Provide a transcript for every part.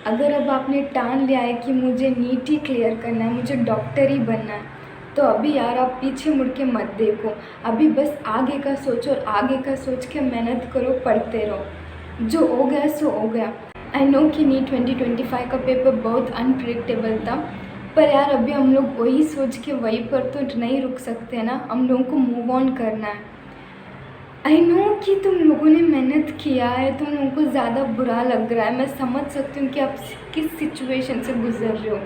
अगर अब आपने ठान लिया है कि मुझे नीट ही क्लियर करना है, मुझे डॉक्टर ही बनना है, तो अभी यार आप पीछे मुड़ के मत देखो। अभी बस आगे का सोचो और आगे का सोच के मेहनत करो, पढ़ते रहो। जो हो गया सो हो गया। आई नो कि नीट 2025 का पेपर बहुत अनप्रिडिक्टेबल था, पर यार अभी हम लोग वही सोच के वहीं पर तो नहीं रुक सकते ना, हम लोगों को मूव ऑन करना है। आई नो कि तुम लोगों ने मेहनत किया है, तुम लोगों को ज़्यादा बुरा लग रहा है, मैं समझ सकती हूँ कि आप किस सिचुएशन से गुजर रहे हो।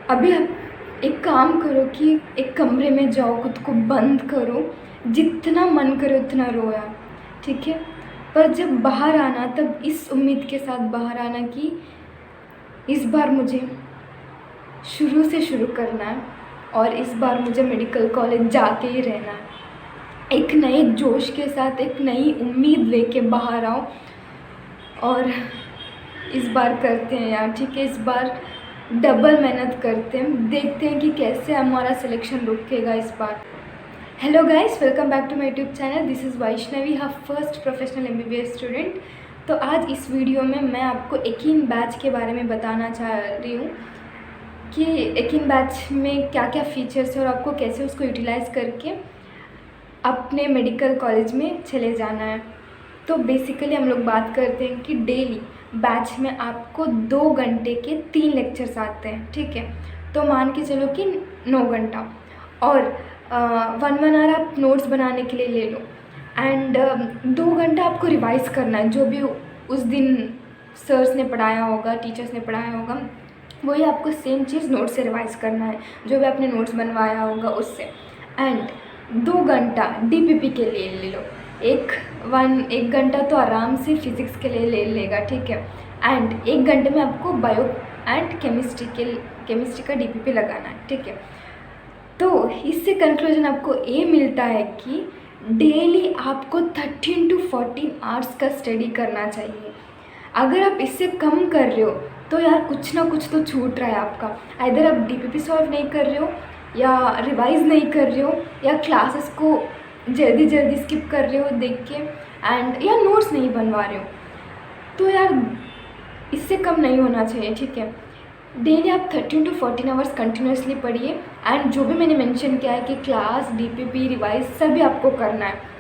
अभी आप एक काम करो कि एक कमरे में जाओ, खुद को बंद करो, जितना मन करे उतना रो यार, ठीक है। पर जब बाहर आना तब इस उम्मीद के साथ बाहर आना कि इस बार मुझे शुरू से शुरू करना है और इस बार मुझे मेडिकल कॉलेज जाके ही रहना है। एक नए जोश के साथ, एक नई उम्मीद लेके बाहर आओ और इस बार करते हैं यार, ठीक है। इस बार डबल मेहनत करते हैं, देखते हैं कि कैसे हमारा सिलेक्शन रुकेगा इस बार। Hello guys, welcome back to my YouTube channel. This is Vaishnavi, हर फर्स्ट प्रोफेशनल MBBS स्टूडेंट। तो आज इस वीडियो में मैं आपको एकीन बैच के बारे में बताना चाह रही हूँ कि एकीन बैच में क्या क्या फ़ीचर्स है और आपको कैसे उसको यूटिलाइज़ करके अपने मेडिकल कॉलेज में चले जाना है। तो बेसिकली हम लोग बात करते हैं कि डेली बैच में आपको 2 घंटे के 3 लेक्चर्स आते हैं, ठीक है। तो मान के चलो कि 9 घंटा और 1 आवर आप नोट्स बनाने के लिए ले लो एंड 2 घंटा आपको रिवाइज़ करना है। जो भी उस दिन सर्स ने पढ़ाया होगा, टीचर्स ने पढ़ाया होगा, वही आपको सेम चीज़ नोट्स से रिवाइज़ करना है, जो भी आपने नोट्स बनवाया होगा उससे। एंड 2 घंटा DPP के लिए ले लो। एक घंटा तो आराम से फिज़िक्स के लिए ले लेगा, ठीक है। एंड 1 घंटे में आपको बायो एंड केमिस्ट्री का DPP लगाना है, ठीक है। तो इससे कंक्लूजन आपको ये मिलता है कि डेली आपको 13 to 14 आवर्स का स्टडी करना चाहिए। अगर आप इससे कम कर रहे हो तो यार कुछ ना कुछ तो छूट रहा है आपका। इधर आप DPP सॉल्व नहीं कर रहे हो, या रिवाइज़ नहीं कर रहे हो, या क्लासेस को जल्दी स्किप कर रहे हो देख के, एंड या नोट्स नहीं बनवा रहे हो। तो यार इससे कम नहीं होना चाहिए, ठीक है। डेली आप 13 to 14 आवर्स कंटिन्यूसली पढ़िए एंड जो भी मैंने मेंशन किया है कि क्लास, DPP, रिवाइज सभी आपको करना है।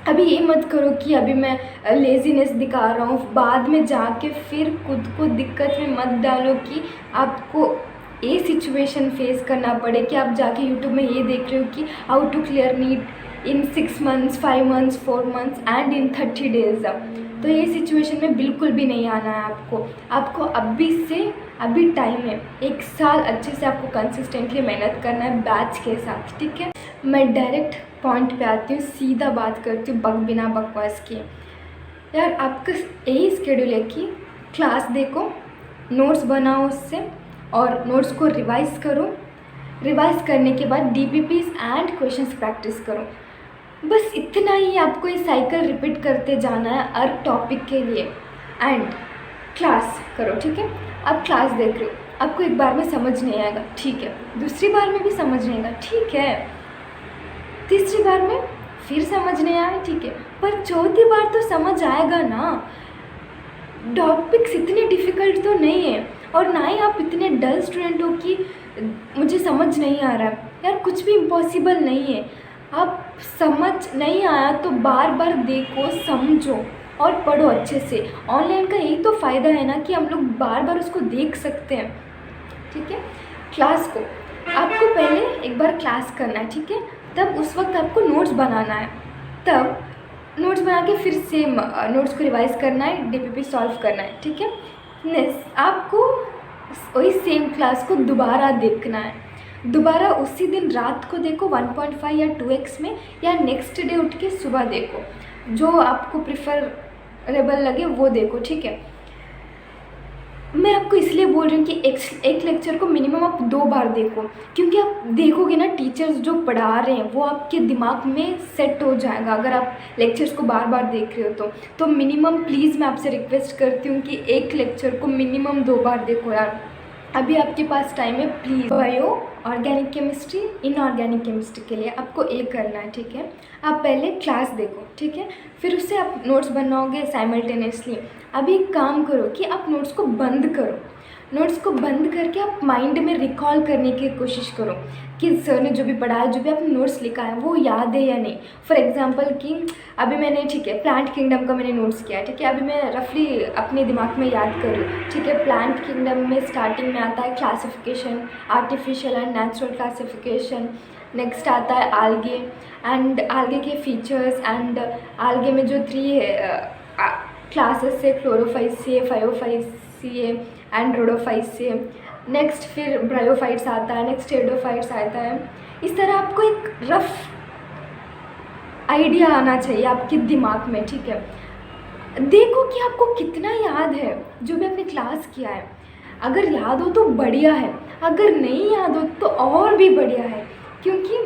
अभी ये मत करो कि अभी मैं लेज़ीनेस दिखा रहा हूँ, बाद में जाके फिर खुद को दिक्कत में मत डालो कि आपको ये सिचुएशन फेस करना पड़े कि आप जाके यूट्यूब में ये देख रहे हो कि how to clear NEET in 6 months, 5 months, 4 months and in 30 days। तो ये सिचुएशन में बिल्कुल भी नहीं आना है आपको अभी टाइम है। 1 साल अच्छे से आपको कंसिस्टेंटली मेहनत करना है बैच के साथ, ठीक है। मैं डायरेक्ट पॉइंट पे आती हूँ, सीधा बात करती हूँ, बिना बकवास किए। यार आपका यही स्केड्यूल है कि क्लास देखो, नोट्स बनाओ उससे और नोट्स को रिवाइज़ करो। रिवाइज़ करने के बाद DPPs एंड क्वेश्चंस प्रैक्टिस करो। बस इतना ही आपको ये साइकिल रिपीट करते जाना है हर टॉपिक के लिए। एंड क्लास करो, ठीक है। आप क्लास देख रहे हो, आपको एक बार में समझ नहीं आएगा, ठीक है। दूसरी बार में भी समझ नहीं आएगा, ठीक है। तीसरी बार में फिर समझ नहीं आया, ठीक है। पर चौथी बार तो समझ आएगा ना। टॉपिक्स इतने डिफ़िकल्ट तो नहीं है और ना ही आप इतने डल स्टूडेंट हो कि मुझे समझ नहीं आ रहा है। यार कुछ भी इम्पॉसिबल नहीं है। आप समझ नहीं आया तो बार बार देखो, समझो और पढ़ो अच्छे से। ऑनलाइन का यही तो फ़ायदा है ना कि हम लोग बार बार उसको देख सकते हैं, ठीक है। क्लास को आपको पहले एक बार क्लास करना है, ठीक है। तब उस वक्त आपको नोट्स बनाना है, तब नोट्स बना के फिर से नोट्स को रिवाइज़ करना है, DPP सॉल्व करना है, ठीक है। नेक्स्ट आपको वही सेम क्लास को दोबारा देखना है। दोबारा उसी दिन रात को देखो 1.5 या 2x में, या नेक्स्ट डे उठ के सुबह देखो, जो आपको प्रिफरेबल लगे वो देखो, ठीक है। मैं आपको इसलिए बोल रही हूँ कि एक लेक्चर को मिनिमम आप 2 बार देखो, क्योंकि आप देखोगे ना टीचर्स जो पढ़ा रहे हैं वो आपके दिमाग में सेट हो जाएगा अगर आप लेक्चर्स को बार बार देख रहे हो तो मिनिमम प्लीज़ मैं आपसे रिक्वेस्ट करती हूँ कि एक लेक्चर को मिनिमम 2 बार देखो यार। अभी आपके पास टाइम है, please bio, organic chemistry, inorganic chemistry के लिए आपको ए करना है, ठीक है। आप पहले क्लास देखो, ठीक है, फिर उससे आप नोट्स बनाओगे साइमल्टेनियसली। अभी एक काम करो कि आप नोट्स को बंद करो, नोट्स को बंद करके आप माइंड में रिकॉल करने की कोशिश करो कि सर ने जो भी पढ़ाया, जो भी आपने नोट्स लिखा है वो याद है या नहीं। फॉर एग्जांपल कि अभी मैंने, ठीक है, प्लांट किंगडम का मैंने नोट्स किया है, ठीक है, अभी मैं रफली अपने दिमाग में याद कर रही हूँ, ठीक है। प्लांट किंगडम में स्टार्टिंग में आता है classification, artificial and natural classification. Next आता है आल्गे एंड आल्गे के फीचर्स, एंड आल्गे में जो 3 क्लासेस है, क्लोरोफाइसिए, फायोफाइसिए एंड रोडोफाइसिए। नेक्स्ट फिर ब्रायोफाइट्स आता है, नेक्स्ट टेरिडोफाइट्स आता है। इस तरह आपको एक रफ आइडिया आना चाहिए आपके दिमाग में, ठीक है। देखो कि आपको कितना याद है जो भी आपने क्लास किया है। अगर याद हो तो बढ़िया है, अगर नहीं याद हो तो और भी बढ़िया है, क्योंकि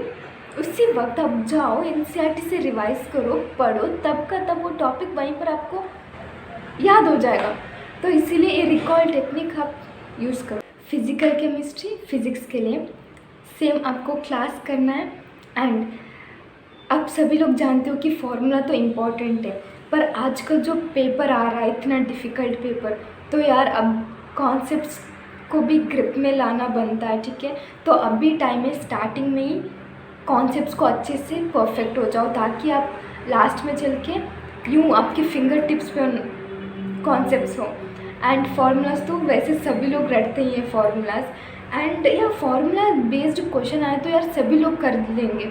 उसी वक्त आप जाओ एनसीईआरटी से रिवाइज करो, पढ़ो, तब का तब वो टॉपिक वहीं पर आपको याद हो जाएगा। तो इसीलिए ये रिकॉल टेक्निक आप यूज़ करो। फिज़िकल केमिस्ट्री, फिज़िक्स के लिए सेम आपको क्लास करना है। एंड आप सभी लोग जानते हो कि फॉर्मूला तो इम्पॉर्टेंट है, पर आजकल जो पेपर आ रहा है इतना डिफ़िकल्ट पेपर, तो यार अब कॉन्सेप्ट्स को भी ग्रिप में लाना बनता है, ठीक है। तो अभी टाइम है स्टार्टिंग में ही कॉन्सेप्ट्स को अच्छे से परफेक्ट हो जाओ, ताकि आप लास्ट में चल के यूँ आपके फिंगर टिप्स पे कॉन्सेप्ट्स हो। एंड फार्मूलाज तो वैसे सभी लोग रटते ही हैं फार्मूलाज, एंड या फार्मूला बेस्ड क्वेश्चन आए तो यार सभी लोग कर लेंगे,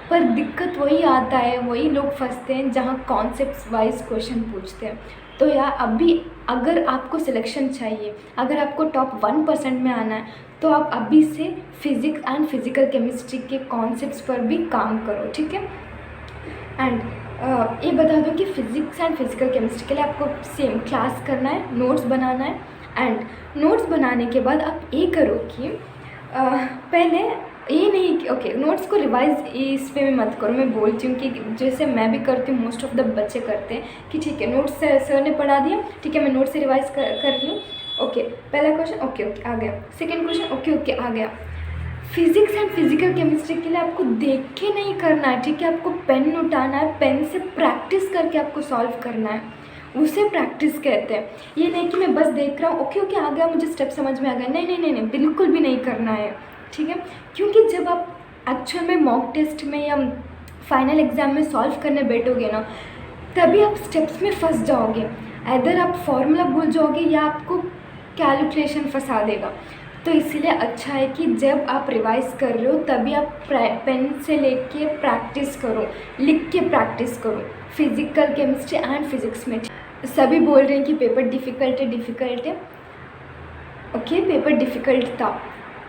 पर दिक्कत वही आता है, वही लोग फंसते हैं जहाँ कॉन्सेप्ट्स वाइज क्वेश्चन पूछते हैं। तो यार अभी अगर आपको सिलेक्शन चाहिए, अगर आपको टॉप 1% में आना है, तो आप अभी से फिज़िक्स एंड फिज़िकल केमिस्ट्री के कॉन्सेप्ट्स पर भी काम करो, ठीक है। एंड ये बता दूं कि फ़िज़िक्स एंड फिज़िकल केमिस्ट्री के लिए आपको सेम क्लास करना है, नोट्स बनाना है। एंड नोट्स बनाने के बाद आप ये करो कि पहले ये नहीं कि ओके नोट्स को रिवाइज इस पे में मत करो। मैं बोलती हूँ कि जैसे मैं भी करती हूँ, मोस्ट ऑफ द बच्चे करते हैं कि ठीक है नोट्स सर ने पढ़ा दिया, ठीक है, मैं नोट्स से रिवाइज कर रही हूँ, ओके पहला क्वेश्चन ओके आ गया, सेकेंड क्वेश्चन ओके आ गया। फिज़िक्स एंड फिज़िकल केमिस्ट्री के लिए आपको देख के नहीं करना है, ठीक है, आपको पेन उठाना है, पेन से प्रैक्टिस करके आपको सॉल्व करना है, उसे प्रैक्टिस कहते हैं। ये नहीं कि मैं बस देख रहा हूँ ओके आ गया, मुझे स्टेप समझ में आ गया, नहीं, बिल्कुल भी नहीं करना है, ठीक है। क्योंकि जब आप एक्चुअल में मॉक टेस्ट में या फाइनल एग्ज़ाम में सॉल्व करने बैठोगे ना, तभी आप स्टेप्स में फंस जाओगे। इधर आप फॉर्मूला भूल जाओगे या आपको कैलकुलेशन फंसा देगा। तो इसीलिए अच्छा है कि जब आप रिवाइज कर रहे हो तभी आप पेन से लेके प्रैक्टिस करो, लिख के प्रैक्टिस करो। फिज़िकल केमिस्ट्री एंड फिज़िक्स में सभी बोल रहे हैं कि पेपर डिफ़िकल्ट है, ओके पेपर डिफ़िकल्ट था,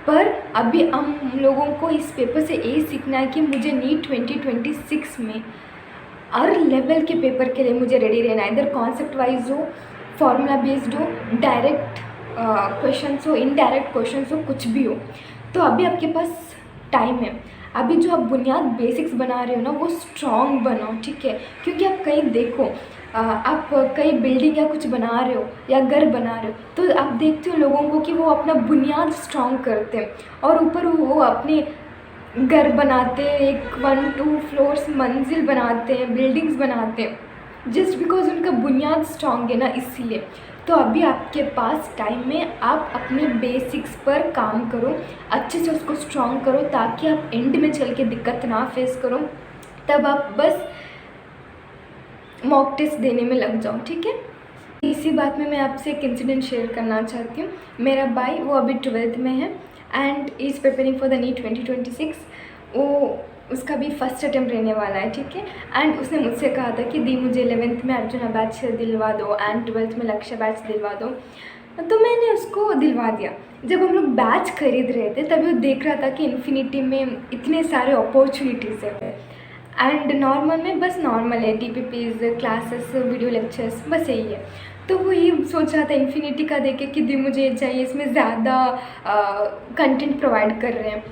पर अभी हम लोगों को इस पेपर से ये सीखना है कि मुझे नीट 2026 में हर लेवल के पेपर के लिए मुझे रेडी रहना है। इधर कॉन्सेप्ट वाइज हो, फॉर्मूला बेस्ड हो, डायरेक्ट क्वेश्चंस हो, इनडायरेक्ट क्वेश्चंस हो, कुछ भी हो। तो अभी आपके पास टाइम है, अभी जो आप बुनियाद बेसिक्स बना रहे हो ना वो स्ट्रॉन्ग बनाओ, ठीक है। क्योंकि आप कहीं देखो आप कहीं बिल्डिंग या कुछ बना रहे हो या घर बना रहे हो, तो आप देखते हो लोगों को कि वो अपना बुनियाद स्ट्रॉन्ग करते हैं और ऊपर वो अपने घर बनाते हैं, एक 1-2 फ्लोर्स मंजिल बनाते हैं, बिल्डिंग्स बनाते हैं, जस्ट बिकॉज उनका बुनियाद स्ट्रॉन्ग है ना, इसीलिए। तो अभी आपके पास टाइम में आप अपने बेसिक्स पर काम करो, अच्छे से उसको स्ट्रॉन्ग करो, ताकि आप एंड में चल के दिक्कत ना फेस करो, तब आप बस मॉक टेस्ट देने में लग जाओ, ठीक है। इसी बात में मैं आपसे एक इंसिडेंट शेयर करना चाहती हूँ। मेरा भाई वो अभी 12th में है and is preparing for the NEET 2026। वो उसका भी फर्स्ट अटैम्प्ट रहने वाला है, ठीक है। एंड उसने मुझसे कहा था कि दी मुझे 11th में अर्जुना बैच दिलवा दो एंड 12th में लक्ष्य बैच दिलवा दो, तो मैंने उसको दिलवा दिया। जब हम लोग बैच खरीद रहे थे तभी वो देख रहा था कि इन्फिनिटी में इतने सारे अपॉर्चुनिटीज़ है एंड नॉर्मल में बस नॉर्मल है, DPPs, क्लासेस, वीडियो लेक्चर्स, बस यही है। तो वो ये सोच रहा था इन्फिनिटी का देखे कि दी मुझे चाहिए, इसमें ज़्यादा कंटेंट प्रोवाइड कर रहे हैं।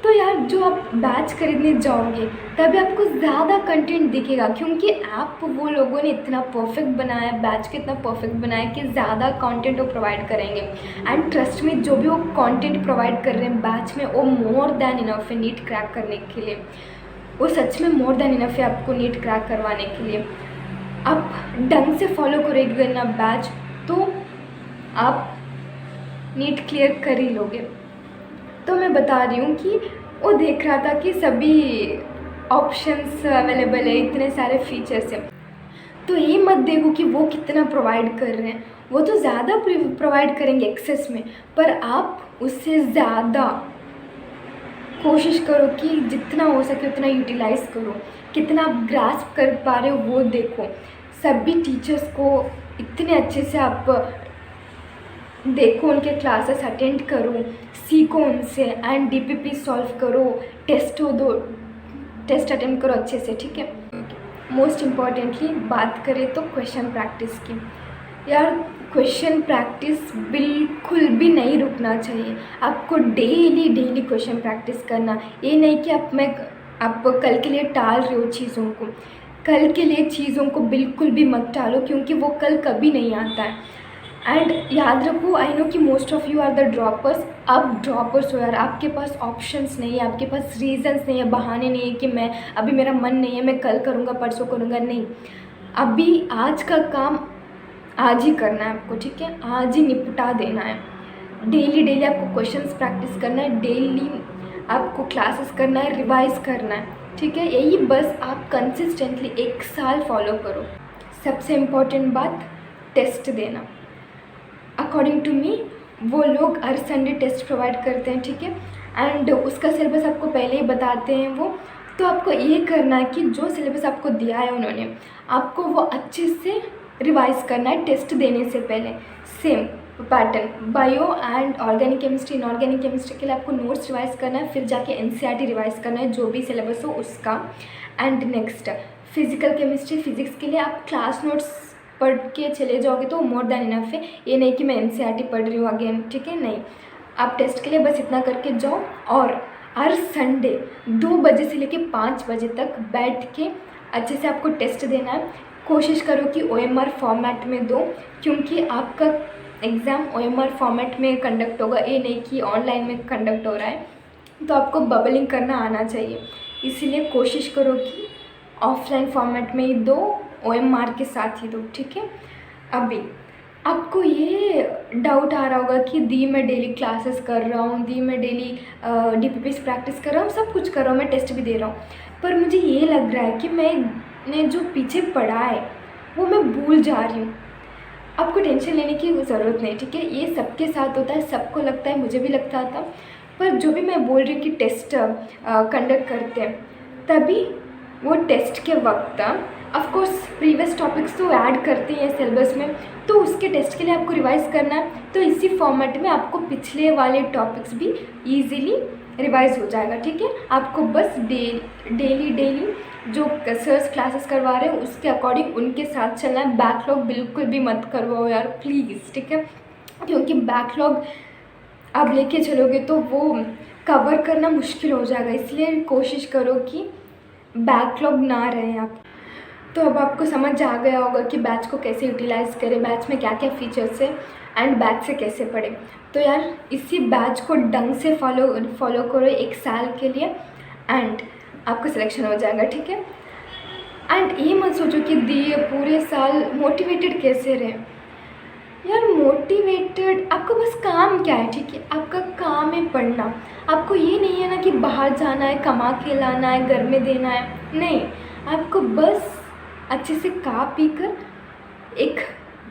तो यार जो आप बैच खरीदने जाओगे तभी आपको ज़्यादा कंटेंट दिखेगा, क्योंकि आप वो लोगों ने इतना परफेक्ट बनाया, बैच को इतना परफेक्ट बनाया कि ज़्यादा कंटेंट वो प्रोवाइड करेंगे। एंड ट्रस्ट में जो भी वो कंटेंट प्रोवाइड कर रहे हैं बैच में, वो मोर देन इनफ है नीट क्रैक करने के लिए। वो सच में मोर देन इनफ है आपको नीट क्रैक करवाने के लिए। आप ढंग से फॉलो करोगे ना बैच, तो आप नीट क्लियर कर ही लोगे। तो मैं बता रही हूँ कि वो देख रहा था कि सभी ऑप्शंस अवेलेबल है, इतने सारे फीचर्स हैं, तो ये मत देखो कि वो कितना प्रोवाइड कर रहे हैं, वो तो ज़्यादा प्रोवाइड करेंगे एक्सेस में, पर आप उससे ज़्यादा कोशिश करो कि जितना हो सके उतना यूटिलाइज़ करो, कितना आप ग्रास्प कर पा रहे हो वो देखो। सभी टीचर्स को इतने अच्छे से आप देखो, उनके क्लासेस अटेंड करो, सीखो उनसे, एंड डीपीपी सॉल्व करो, टेस्ट अटेंड करो अच्छे से, ठीक है। मोस्ट इम्पॉर्टेंटली बात करें तो क्वेश्चन प्रैक्टिस की। यार क्वेश्चन प्रैक्टिस बिल्कुल भी नहीं रुकना चाहिए, आपको डेली क्वेश्चन प्रैक्टिस करना। ये नहीं कि आप कल के लिए टाल रहे हो चीज़ों को, कल के लिए चीज़ों को बिल्कुल भी मत टालो, क्योंकि वो कल कभी नहीं आता है। एंड याद रखो, आई नो कि most of you are the droppers. आप ड्रॉपर्स हो यार, आपके पास ऑप्शंस नहीं है, आपके पास रीजंस नहीं है, बहाने नहीं है कि मैं अभी मेरा मन नहीं है, मैं कल करूँगा, परसों करूँगा। नहीं, अभी आज का काम आज ही करना है आपको, ठीक है, आज ही निपटा देना है। डेली आपको क्वेश्चंस प्रैक्टिस करना है, डेली आपको क्लासेस करना है, रिवाइज करना है, ठीक है। यही बस आप कंसिस्टेंटली 1 साल फॉलो करो। सबसे इम्पॉर्टेंट बात, टेस्ट देना। अकॉर्डिंग टू मी वो लोग हर संडे टेस्ट प्रोवाइड करते हैं, ठीक है, एंड उसका सिलेबस आपको पहले ही बताते हैं वो। तो आपको ये करना है कि जो सिलेबस आपको दिया है उन्होंने, आपको वो अच्छे से रिवाइज करना है टेस्ट देने से पहले। Same pattern, bio and organic chemistry, inorganic chemistry के लिए आपको नोट्स रिवाइज करना है, फिर जाके एनसीईआरटी रिवाइज करना है, जो भी सिलेबस हो उसका। And next physical chemistry, physics के लिए आप क्लास नोट्स पढ़ के चले जाओगे तो मोर देन इनफ है। ये नहीं कि मैं एनसीईआरटी पढ़ रही हूँ अगेन, ठीक है, नहीं। आप टेस्ट के लिए बस इतना करके जाओ, और हर संडे 2 बजे से लेके 5 बजे तक बैठ के अच्छे से आपको टेस्ट देना है। कोशिश करो कि OMR फॉर्मेट में दो, क्योंकि आपका एग्ज़ाम OMR फॉर्मेट में कंडक्ट होगा, ये नहीं कि ऑनलाइन में कंडक्ट हो रहा है। तो आपको बबलिंग करना आना चाहिए, इसीलिए कोशिश करो कि ऑफलाइन फॉर्मेट में ही दो, OMR के साथ ही दो, ठीक है। अभी आपको ये डाउट आ रहा होगा कि दी मैं डेली क्लासेस कर रहा हूँ, दी मैं डेली DPPs प्रैक्टिस कर रहा हूँ, सब कुछ कर रहा हूँ, मैं टेस्ट भी दे रहा हूँ, पर मुझे ये लग रहा है कि मैंने जो पीछे पढ़ा है वो मैं भूल जा रही हूँ। आपको टेंशन लेने की ज़रूरत नहीं, ठीक है, ये सबके साथ होता है, सबको लगता है, मुझे भी लगता था। पर जो भी मैं बोल रही हूँ कि टेस्ट कंडक्ट करते हैं, तभी वो टेस्ट के वक्त ऑफ कोर्स प्रीवियस टॉपिक्स तो ऐड करते हैं सिलेबस में, तो उसके टेस्ट के लिए आपको रिवाइज़ करना है। तो इसी फॉर्मेट में आपको पिछले वाले टॉपिक्स भी इजीली रिवाइज हो जाएगा, ठीक है। आपको बस डेली जो सर्स क्लासेस करवा रहे हैं उसके अकॉर्डिंग उनके साथ चलना है। बैकलॉग बिल्कुल भी मत करवाओ यार प्लीज़, ठीक है, क्योंकि बैकलॉग आप लेके चलोगे तो वो कवर करना मुश्किल हो जाएगा, इसलिए कोशिश करो कि बैकलॉग ना रहे आप। तो अब आपको समझ आ गया होगा कि बैच को कैसे यूटिलाइज़ करें, बैच में क्या क्या फीचर्स है, एंड बैच से कैसे पढ़ें। तो यार इसी बैच को ढंग से फॉलो करो 1 साल के लिए, एंड आपका सिलेक्शन हो जाएगा, ठीक है। एंड ये मत सोचो कि दिए पूरे साल मोटिवेटेड कैसे रहे यार। मोटिवेटेड आपका बस काम क्या है, ठीक है, आपका काम है पढ़ना। आपको ये नहीं है ना कि बाहर जाना है, कमा के लाना है, घर में देना है, नहीं, आपको बस अच्छे से खा पी कर एक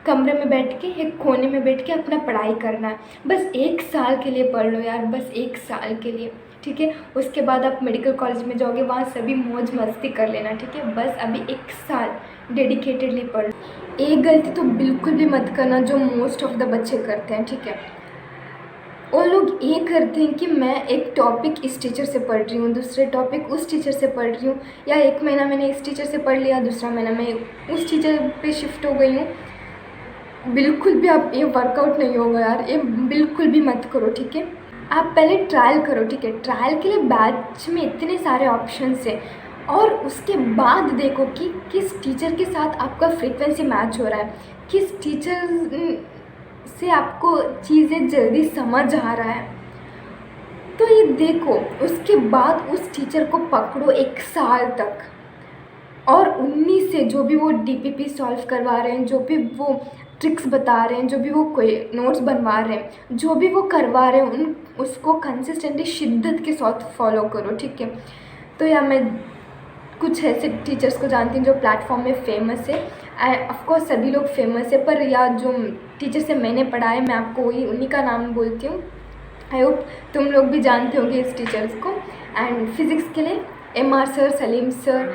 कमरे में बैठ के, एक कोने में बैठ के अपना पढ़ाई करना है। बस 1 साल के लिए पढ़ लो यार, बस 1 साल के लिए, ठीक है। उसके बाद आप मेडिकल कॉलेज में जाओगे, वहाँ सभी मौज मस्ती कर लेना, ठीक है। बस अभी 1 साल डेडिकेटेडली पढ़ लो। एक गलती तो बिल्कुल भी मत करना जो मोस्ट ऑफ द बच्चे करते हैं, ठीक है। वो लोग ये करते हैं कि मैं एक टॉपिक इस टीचर से पढ़ रही हूँ, दूसरे टॉपिक उस टीचर से पढ़ रही हूँ, या 1 महीना मैंने इस टीचर से पढ़ लिया, दूसरा महीना मैं उस टीचर पे शिफ्ट हो गई हूँ। बिल्कुल भी आप ये वर्कआउट नहीं होगा यार, ये बिल्कुल भी मत करो, ठीक है। आप पहले ट्रायल करो, ठीक है। ट्रायल के लिए बैच में इतने सारे ऑप्शंस हैं, और उसके बाद देखो कि किस टीचर के साथ आपका फ्रीक्वेंसी मैच हो रहा है, किस टीचर से आपको चीज़ें जल्दी समझ आ रहा है। तो ये देखो, उसके बाद उस टीचर को पकड़ो 1 साल तक, और उन्हीं से जो भी वो डीपीपी सॉल्व करवा रहे हैं, जो भी वो ट्रिक्स बता रहे हैं, जो भी वो कोई नोट्स बनवा रहे हैं, जो भी वो करवा रहे हैं, उसको कंसिस्टेंटली शिद्दत के साथ फॉलो करो, ठीक है। तो या मैं कुछ ऐसे टीचर्स को जानती हूँ जो प्लेटफॉर्म में फ़ेमस है। ऑफकोर्स सभी लोग फेमस है, पर या जो टीचर से मैंने पढ़ा है, मैं आपको वही उन्हीं का नाम बोलती हूँ। आई होप तुम लोग भी जानते होंगे इस टीचर्स को। एंड फिज़िक्स के लिए MR sir, Salim sir,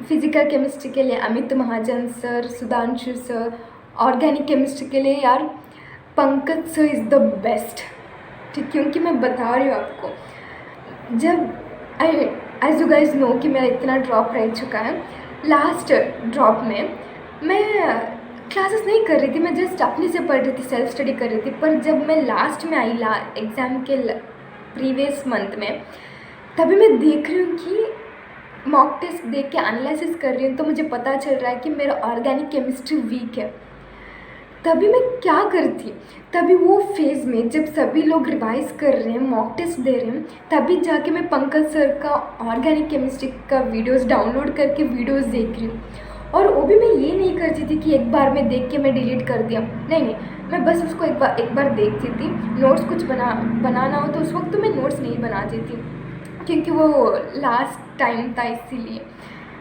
physical chemistry के लिए Amit Mahajan sir, Sudhanshu sir, organic chemistry के लिए यार Pankaj sir is the best, ठीक। क्योंकि मैं बता रही हूँ आपको, जब एज यू गाइज नो कि मेरा इतना ड्रॉप रह चुका है, लास्ट ड्रॉप में मैं क्लासेस नहीं कर रही थी, मैं जस्ट अपने से पढ़ रही थी, सेल्फ स्टडी कर रही थी। पर जब मैं लास्ट में आई एग्ज़ाम के प्रीवियस मंथ में, तभी मैं देख रही हूँ कि मॉक टेस्ट देख के एनालिसिस कर रही हूँ, तो मुझे पता चल रहा है कि मेरा ऑर्गेनिक केमिस्ट्री वीक है। तभी मैं क्या करती, तभी वो फेज़ में जब सभी लोग रिवाइज कर रहे हैं, मॉक टेस्ट दे रहे हैं, तभी जाके मैं पंकज सर का ऑर्गेनिक केमिस्ट्री का वीडियोस डाउनलोड करके वीडियोस देख रही हूँ। और वो भी मैं ये नहीं करती थी कि एक बार में देख के मैं डिलीट कर दिया, नहीं, मैं बस उसको एक बार देखती थी। नोट्स कुछ बनाना हो तो उस वक्त तो मैं नोट्स नहीं बनाती थी, क्योंकि वो लास्ट टाइम था इसीलिए।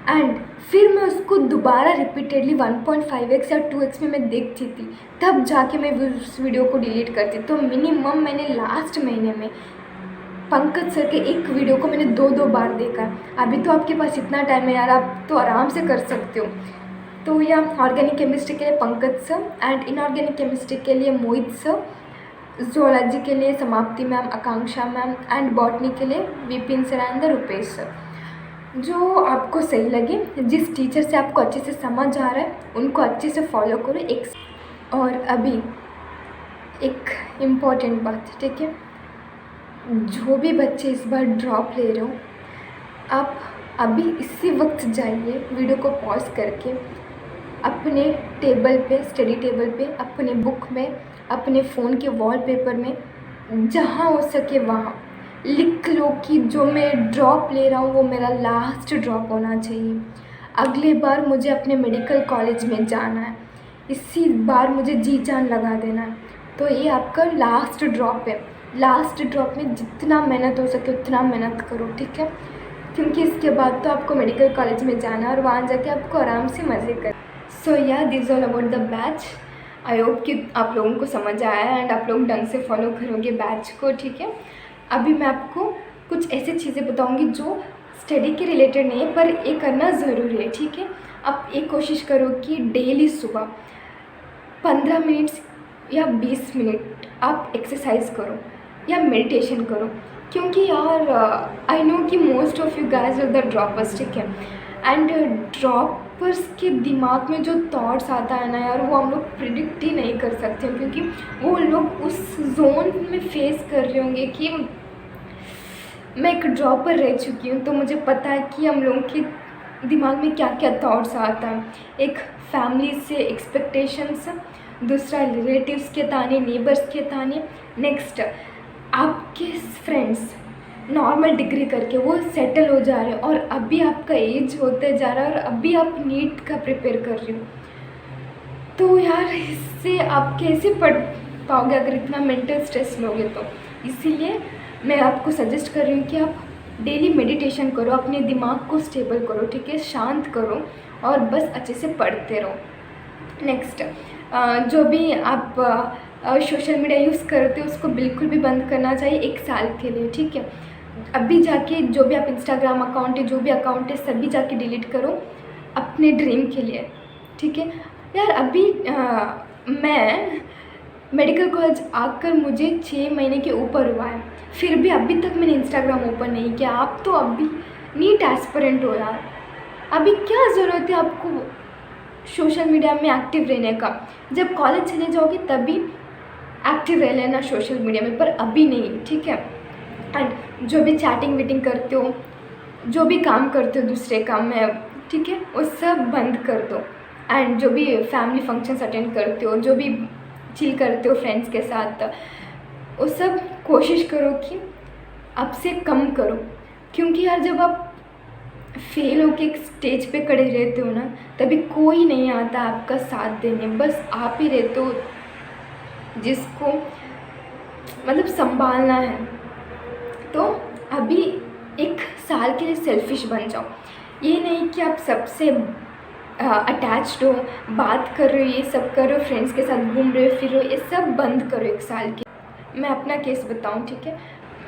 एंड फिर मैं उसको दोबारा रिपीटेडली 1.5x या 2x में मैं देखती थी, तब जाके मैं उस वीडियो को डिलीट करती। तो मिनिमम मैंने लास्ट महीने में पंकज सर के एक वीडियो को मैंने 2 बार देखा। अभी तो आपके पास इतना टाइम है यार, आप तो आराम से कर सकते हो। तो या ऑर्गेनिक केमिस्ट्री के लिए Pankaj sir, and inorganic chemistry के लिए मोहित सर, ज़ूलॉजी के लिए समाप्ति ma'am, Akanksha ma'am, and botany के लिए Vipin sir and Rupesh sir. जो आपको सही लगे, जिस टीचर से आपको अच्छे से समझ आ रहा है, उनको अच्छे से फॉलो करो। और अभी एक इम्पॉर्टेंट बात, ठीक है, जो भी बच्चे इस बार ड्रॉप ले रहे हो, आप अभी इसी वक्त जाइए, वीडियो को पॉज करके अपने टेबल पे, स्टडी टेबल पे, अपने बुक में, अपने फ़ोन के वॉलपेपर में, जहाँ हो सके वहाँ लिख लो कि जो मैं ड्रॉप ले रहा हूँ वो मेरा लास्ट ड्रॉप होना चाहिए। अगले बार मुझे अपने मेडिकल कॉलेज में जाना है, इसी बार मुझे जी जान लगा देना है। तो ये आपका लास्ट ड्रॉप है। लास्ट ड्रॉप में जितना मेहनत हो सके उतना मेहनत करो, ठीक है, क्योंकि इसके बाद तो आपको मेडिकल कॉलेज में जाना है और वहाँ जाके आपको आराम से मज़े कर। सो या this all about the batch. I hope कि आप लोगों को समझ आया है एंड आप लोग ढंग से फॉलो करोगे बैच को, ठीक है। अभी मैं आपको कुछ ऐसी चीज़ें बताऊंगी जो स्टडी के रिलेटेड नहीं है, पर ये करना ज़रूरी है, ठीक है। आप एक कोशिश करो कि डेली सुबह 15 मिनट्स या 20 मिनट आप एक्सरसाइज करो या मेडिटेशन करो, क्योंकि यार आई नो कि most of you guys are the droppers, ठीक है। एंड ड्रॉपर्स के दिमाग में जो थॉट्स आता है ना यार, वो हम लोग प्रिडिक्ट ही नहीं कर सकते, क्योंकि वो लोग उस जोन में फेस कर रहे होंगे कि मैं एक ड्रॉपर रह चुकी हूँ, तो मुझे पता है कि हम लोगों के दिमाग में क्या क्या थॉट्स आता है। एक फैमिली से एक्सपेक्टेशंस, दूसरा रिलेटिव्स के ताने, नेबर्स के ताने, नेक्स्ट आपके फ्रेंड्स नॉर्मल डिग्री करके वो सेटल हो जा रहे हैं, और अभी आपका एज होते जा रहा है और अभी आप नीट का प्रिपेयर कर रहे हो। तो यार इससे आप कैसे पढ़ पाओगे अगर इतना मेंटल स्ट्रेस लोगे तो। इसीलिए मैं आपको सजेस्ट कर रही हूँ कि आप डेली मेडिटेशन करो, अपने दिमाग को स्टेबल करो, ठीक है, शांत करो और बस अच्छे से पढ़ते रहो। नेक्स्ट, जो भी आप सोशल मीडिया यूज़ करते हो उसको बिल्कुल भी बंद करना चाहिए 1 साल के लिए, ठीक है। अभी जाके जो भी आप इंस्टाग्राम अकाउंट है, जो भी अकाउंट है, सभी जाके डिलीट करो अपने ड्रीम के लिए, ठीक है। यार अभी मैं मेडिकल कॉलेज आकर मुझे 6 महीने के ऊपर हुआ है, फिर भी अभी तक मैंने इंस्टाग्राम ओपन नहीं किया। आप तो अभी नीट एस्पिरेंट हो यार, अभी क्या ज़रूरत है आपको सोशल मीडिया में एक्टिव रहने का। जब कॉलेज चले जाओगे तभी एक्टिव रह लेना सोशल मीडिया में, पर अभी नहीं, ठीक है। एंड जो भी चैटिंग वीटिंग करते हो, जो भी काम करते हो दूसरे काम में, ठीक है, वो सब बंद कर दो। एंड जो भी फैमिली फंक्शंस अटेंड करते हो, जो भी चिल करते हो फ्रेंड्स के साथ, वो सब कोशिश करो कि अब से कम करो। क्योंकि यार जब आप फेल होके एक स्टेज पे खड़े रहते हो ना, तभी कोई नहीं आता आपका साथ देने, बस आप ही रहते हो जिसको मतलब संभालना है। तो अभी एक साल के लिए सेल्फिश बन जाओ। ये नहीं कि आप सबसे अटैच्ड हो, बात कर रहे हो, ये सब कर रहे हो, फ्रेंड्स के साथ घूम रहे हो, फिर रहे हो, ये सब बंद करो एक साल के। मैं अपना केस बताऊँ, ठीक है।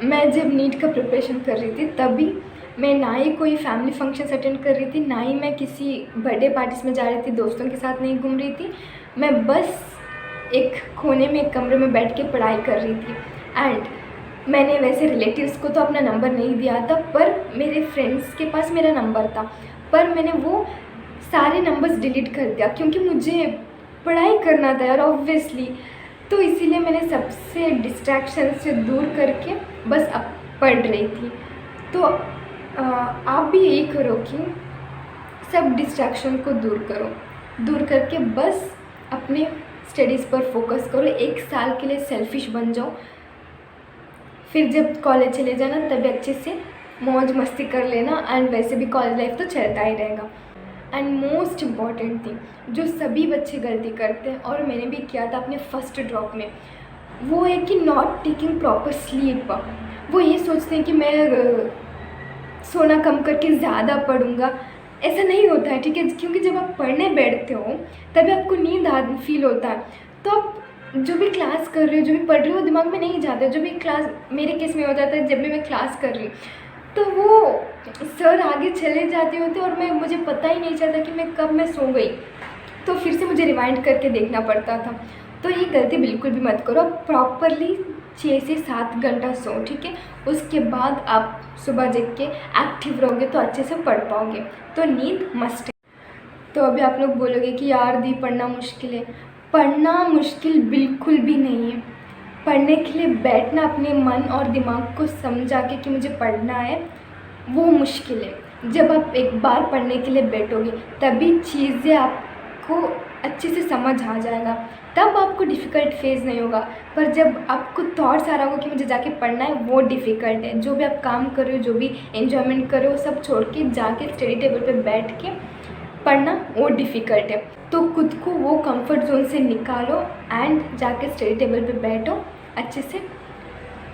मैं जब नीट का प्रिपरेशन कर रही थी तभी मैं ना ही कोई फैमिली फंक्शंस अटेंड कर रही थी, ना ही मैं किसी बर्थडे पार्टीज़ में जा रही थी, दोस्तों के साथ नहीं घूम रही थी। मैं बस एक कोने में एक कमरे में बैठ के पढ़ाई कर रही थी। एंड मैंने वैसे रिलेटिव्स को तो अपना नंबर नहीं दिया था, पर मेरे फ्रेंड्स के पास मेरा नंबर था, पर मैंने वो सारे नंबर्स डिलीट कर दिया क्योंकि मुझे पढ़ाई करना था यार, ऑब्वियसली। तो इसीलिए मैंने सबसे डिस्ट्रैक्शन से दूर करके बस अब पढ़ रही थी। तो आप भी यही करो कि सब डिस्ट्रैक्शन को दूर करो, दूर करके बस अपने स्टडीज़ पर फोकस करो। एक साल के लिए सेल्फिश बन जाओ, फिर जब कॉलेज चले जाना तभी अच्छे से मौज मस्ती कर लेना। एंड वैसे भी कॉलेज लाइफ तो चलता ही रहेगा। एंड मोस्ट इम्पॉर्टेंट थिंग जो सभी बच्चे गलती करते हैं, और मैंने भी किया था अपने फर्स्ट ड्रॉप में, वो है कि नॉट टेकिंग प्रॉपर स्लीप। वो ये सोचते हैं कि मैं सोना कम करके ज़्यादा पढ़ूंगा। ऐसा नहीं होता है, ठीक है। क्योंकि जब आप पढ़ने बैठते हो तभी आपको नींद फील होता है। तो आप जो भी क्लास कर रहे हो, जो भी पढ़ रहे हो, दिमाग में नहीं जाता है। जो भी क्लास, मेरे केस में हो जाता है, जब भी मैं क्लास कर रही हूँ तो वो सर आगे चले जाते होते और मुझे पता ही नहीं चलता कि मैं सो गई। तो फिर से मुझे रिवाइंड करके देखना पड़ता था। तो ये गलती बिल्कुल भी मत करो। प्रॉपरली 6 से 7 घंटा सो, ठीक है। उसके बाद आप सुबह जग के एक्टिव रहोगे तो अच्छे से पढ़ पाओगे। तो नींद मस्ट है। तो अभी आप लोग बोलोगे कि यार दी पढ़ना मुश्किल है। पढ़ना मुश्किल बिल्कुल भी नहीं है। पढ़ने के लिए बैठना, अपने मन और दिमाग को समझा के कि मुझे पढ़ना है, वो मुश्किल है। जब आप एक बार पढ़ने के लिए बैठोगे तभी चीज़ें आपको अच्छे से समझ आ जाएगा, तब आपको डिफ़िकल्ट फेज़ नहीं होगा। पर जब आपको थॉट्स आ रहा होगा कि मुझे जाके पढ़ना है, वो डिफ़िकल्ट है। जो भी आप काम कर रहे हो, जो भी एन्जॉयमेंट कर रहे हो, सब छोड़ के जाके स्टडी टेबल पे बैठ के पढ़ना, वो डिफ़िकल्ट है। तो खुद को वो कंफर्ट जोन से निकालो एंड जाके स्टडी टेबल पे बैठो, अच्छे से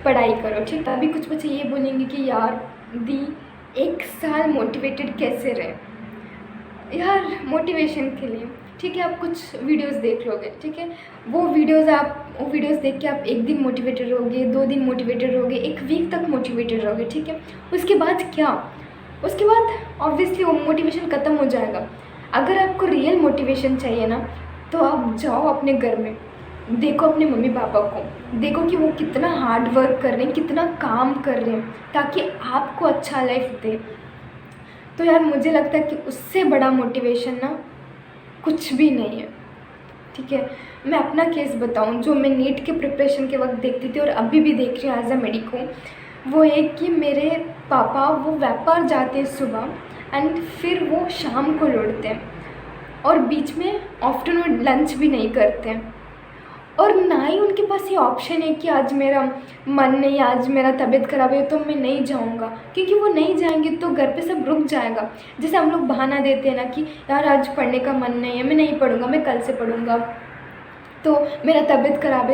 पढ़ाई करो, ठीक है। अभी कुछ बच्चे ये बोलेंगे कि यार दी 1 साल मोटिवेटेड कैसे रहे। यार मोटिवेशन के लिए, ठीक है, आप कुछ वीडियोस देख लोगे, ठीक है। वो वीडियोस देख के आप 1 दिन मोटिवेटेड रहोगे, 2 दिन मोटिवेटेड रहोगे, 1 वीक तक मोटिवेटेड रहोगे, ठीक है। उसके बाद क्या? उसके बाद ऑब्वियसली वो मोटिवेशन ख़त्म हो जाएगा। अगर आपको रियल मोटिवेशन चाहिए ना, तो आप जाओ अपने घर में, देखो अपने मम्मी पापा को, देखो कि वो कितना हार्ड वर्क कर रहे हैं, कितना काम कर रहे हैं, ताकि आपको अच्छा लाइफ दे। तो यार मुझे लगता है कि उससे बड़ा मोटिवेशन ना कुछ भी नहीं है, ठीक है। मैं अपना केस बताऊं, जो मैं नीट के प्रिपरेशन के वक्त देखती थी और अभी भी देख रही हूँ एज अ मेडिको, वो है कि मेरे पापा वो व्यापार जाते हैं सुबह एंड फिर वो शाम को लौटते हैं, और बीच में आफ्टरनून लंच भी नहीं करते हैं। और ना ही उनके पास ये ऑप्शन है कि आज मेरा मन नहीं, आज मेरा तबीयत ख़राब है तो मैं नहीं जाऊंगा, क्योंकि वो नहीं जाएंगे तो घर पे सब रुक जाएगा। जैसे हम लोग बहाना देते हैं ना कि यार आज पढ़ने का मन नहीं है, मैं नहीं पढ़ूंगा, मैं कल से पढ़ूंगा, तो मेरा तबीयत ख़राब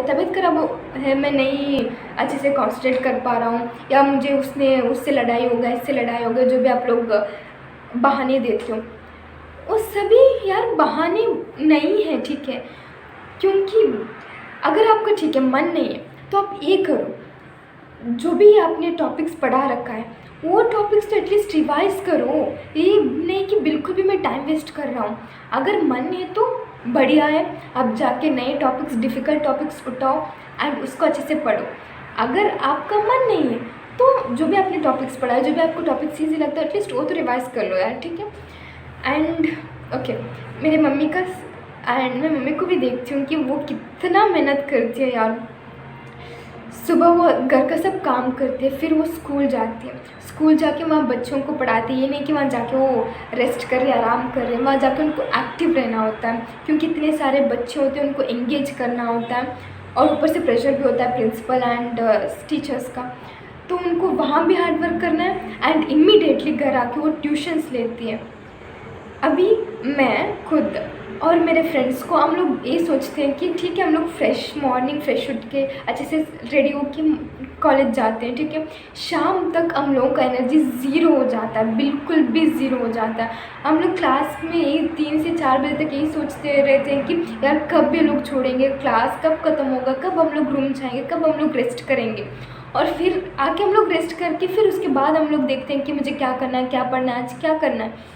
है, मैं नहीं अच्छे से कॉन्सेंट्रेट कर पा रहा हूँ, या मुझे उससे लड़ाई हो गया, इससे लड़ाई हो गया, जो भी आप लोग बहाने देते हो, वो सभी यार बहाने नहीं है, ठीक है। क्योंकि अगर आपका, ठीक है, मन नहीं है तो आप ये करो, जो भी आपने टॉपिक्स पढ़ा रखा है वो टॉपिक्स तो एटलीस्ट रिवाइज करो। ये नहीं कि बिल्कुल भी मैं टाइम वेस्ट कर रहा हूँ। अगर मन है तो बढ़िया है, आप जाके नए टॉपिक्स, डिफ़िकल्ट टॉपिक्स उठाओ एंड उसको अच्छे से पढ़ो। अगर आपका मन नहीं है तो जो भी आपने टॉपिक्स पढ़ा है, जो भी आपको टॉपिक्स ईजी लगता है, एटलीस्ट वो तो रिवाइज कर लो यार, ठीक है। एंड ओके, मेरी मम्मी का, एंड मैं मम्मी को भी देखती हूँ कि वो कितना मेहनत करती है यार। सुबह वो घर का सब काम करती है, फिर वो स्कूल जाती है, स्कूल जाके वहाँ बच्चों को पढ़ाती है। ये नहीं कि वहाँ जाके वो रेस्ट कर रहे आराम कर रहे, वहाँ जाके उनको एक्टिव रहना होता है क्योंकि इतने सारे बच्चे होते हैं, उनको एंगेज करना होता है और ऊपर से प्रेशर भी होता है प्रिंसिपल एंड टीचर्स का। तो उनको वहाँ भी हार्ड वर्क करना है एंड इमीडिएटली घर आके वो ट्यूशन्स लेती है। अभी मैं खुद और मेरे फ्रेंड्स को हम लोग ये सोचते हैं कि ठीक है, हम लोग फ्रेश मॉर्निंग फ्रेश उठ के अच्छे से रेडी होके कॉलेज जाते हैं, ठीक है, शाम तक हम लोगों का एनर्जी ज़ीरो हो जाता है, बिल्कुल भी ज़ीरो हो जाता है। हम लोग क्लास में यही 3 से 4 बजे तक यही सोचते रहते हैं कि यार कब ये लोग छोड़ेंगे, क्लास कब ख़त्म होगा, कब हम लोग रूम जाएंगे, कब हम लोग रेस्ट करेंगे। और फिर आके हम लोग रेस्ट करके फिर उसके बाद हम लोग देखते हैं कि मुझे क्या करना है, क्या पढ़ना है, आज क्या करना है।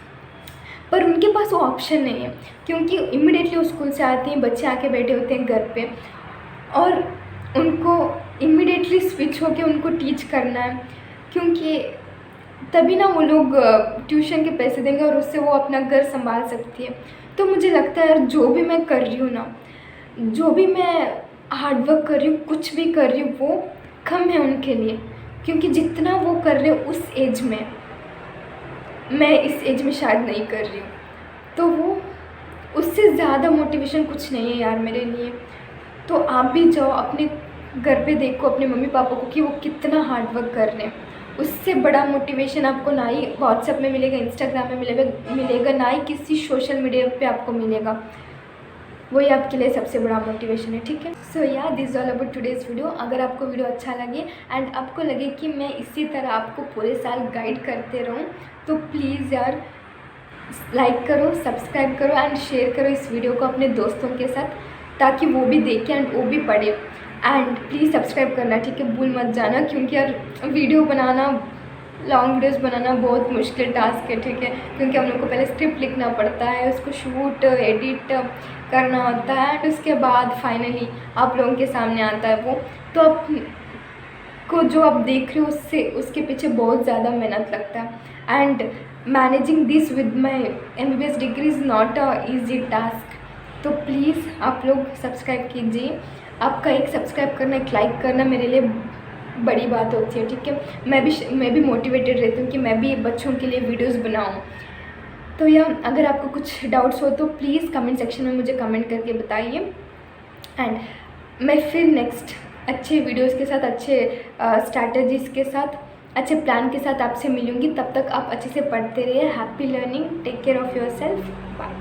पर उनके पास वो ऑप्शन नहीं है क्योंकि इमिडिएटली वो स्कूल से आते हैं, बच्चे आके बैठे होते हैं घर पे और उनको इमिडिएटली स्विच होके उनको टीच करना है क्योंकि तभी ना वो लोग ट्यूशन के पैसे देंगे और उससे वो अपना घर संभाल सकती है। तो मुझे लगता है यार जो भी मैं कर रही हूँ ना, जो भी मैं हार्डवर्क कर रही हूँ, कुछ भी कर रही हूँ, वो कम है उनके लिए क्योंकि जितना वो कर रहे हैं उस एज में, मैं इस एज में शायद नहीं कर रही हूँ। तो वो उससे ज़्यादा मोटिवेशन कुछ नहीं है यार मेरे लिए। तो आप भी जाओ अपने घर पे देखो अपने मम्मी पापा को कि वो कितना हार्ड वर्क कर रहे हैं। उससे बड़ा मोटिवेशन आपको ना ही व्हाट्सएप में मिलेगा, इंस्टाग्राम में मिलेगा, ना ही किसी सोशल मीडिया पे आपको मिलेगा। वही आपके लिए सबसे बड़ा मोटिवेशन है, ठीक है। सो या this all about today's video. अगर आपको वीडियो अच्छा लगे एंड आपको लगे कि मैं इसी तरह आपको पूरे साल गाइड करते रहूँ तो प्लीज़ यार लाइक करो, सब्सक्राइब करो एंड शेयर करो इस वीडियो को अपने दोस्तों के साथ ताकि वो भी देखें एंड वो भी पढ़े। एंड प्लीज़ सब्सक्राइब करना, ठीक है, भूल मत जाना क्योंकि यार वीडियो बनाना, लॉन्ग वीडियोस बनाना बहुत मुश्किल टास्क है, ठीक है, क्योंकि हम लोग को पहले स्क्रिप्ट लिखना पड़ता है, उसको शूट एडिट करना होता है एंड उसके बाद फाइनली आप लोगों के सामने आता है वो। तो आप को जो आप देख रहे हो उससे उसके पीछे बहुत ज़्यादा मेहनत लगता है and managing this with my MBBS degree is not a easy task. तो प्लीज़ आप लोग सब्सक्राइब कीजिए। आपका एक सब्सक्राइब करना, एक लाइक करना मेरे लिए बड़ी बात होती है, ठीक है। मैं भी मोटिवेटेड रहती हूँ कि मैं भी बच्चों के लिए वीडियोस बनाऊँ। तो या अगर आपको कुछ डाउट्स हो तो प्लीज़ कमेंट सेक्शन में मुझे कमेंट करके बताइए एंड मैं फिर नेक्स्ट अच्छे वीडियोस के साथ, अच्छे स्ट्रैटेजीज़ के साथ, अच्छे प्लान के साथ आपसे मिलूँगी। तब तक आप अच्छे से पढ़ते रहिए। Happy learning, take care of your self, bye.